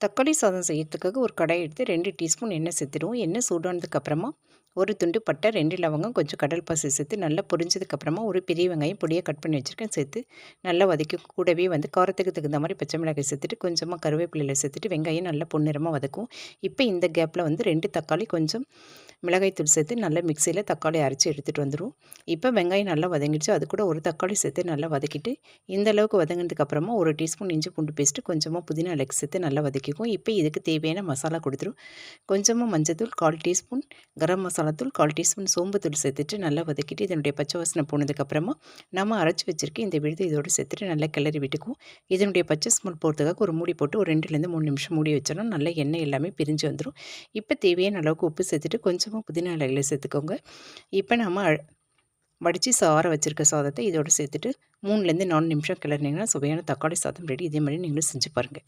தக்காளி சாதம் செய்யறதுக்காக ஒரு கடாய் எடுத்து 2 டீஸ்பூன் எண்ணெய் சேர்த்துடுவோம். எண்ணெய் சூடானதுக்கப்புறமா ஒரு துண்டு பட்டை, 2 லவங்கம், கொஞ்சம் கடல்பாசி சேர்த்து நல்லா பொரிஞ்சதுக்கப்புறமா ஒரு பெரிய வெங்காயம் பொடியாக கட் பண்ணி வச்சுருக்கேன் சேர்த்து நல்லா வதக்கி, கூடவே காரத்துக்கு தகுந்த மாதிரி பச்சை மிளகாய் சேர்த்துட்டு கொஞ்சமாக கருவேப்பிலையில் சேர்த்துட்டு வெங்காயம் நல்லா பொன்னிறமாக வதக்கும். இப்போ இந்த கேப்பில் 2 தக்காளி கொஞ்சம் மிளகாய்த்தூள் சேர்த்து நல்லா மிக்சியில் தக்காளி அரைச்சி எடுத்துகிட்டு வந்துடும். இப்போ வெங்காயம் நல்லா வதங்கிடுச்சு. அது கூட ஒரு தக்காளி சேர்த்து நல்லா வதக்கிட்டு இந்த அளவுக்கு வதங்கினதுக்கப்புறமா ஒரு டீஸ்பூன் இஞ்சி பூண்டு பேஸ்ட்டு, கொஞ்சமாக புதினா இலை சேர்த்து நல்லா வதக்கிக்கும். இப்போ இதுக்கு தேவையான மசாலா கொடுத்துரும். கொஞ்சமாக மஞ்சத்தூள், 1/4 டீஸ்பூன் கரம் மசாலா தூள், 1/4 டீஸ்பூன் சோம்பு தூள் சேர்த்துட்டு நல்லா வதக்கிட்டு இதனுடைய பச்சை வாசனை போனதுக்கப்புறமா நம்ம அரைச்சி வச்சுருக்க இந்த விழுது இதோடு சேர்த்துட்டு நல்லா கிளறி விட்டுக்கும். இதனுடைய பச்சை ஸ்மெல் போகிறதுக்காக ஒரு மூடி போட்டு ஒரு 2லேருந்து 3 நிமிஷம் மூடி வச்சோன்னா நல்லா எண்ணெய் எல்லாமே பிரிஞ்சு வந்துடும். இப்போ தேவையான அளவுக்கு உப்பு சேர்த்துட்டு கொஞ்சமாக புதினா இலைகளை சேர்த்துக்கோங்க. இப்போ நம்ம வடித்து ஆற வச்சுருக்க சாதத்தை இதோடு சேர்த்துட்டு 3லேருந்து 4 நிமிஷம் கிளறினீங்கன்னா சுவையான தக்காளி சாதம் ரெடி. இதே மாதிரி நீங்களும் செஞ்சு பாருங்கள்.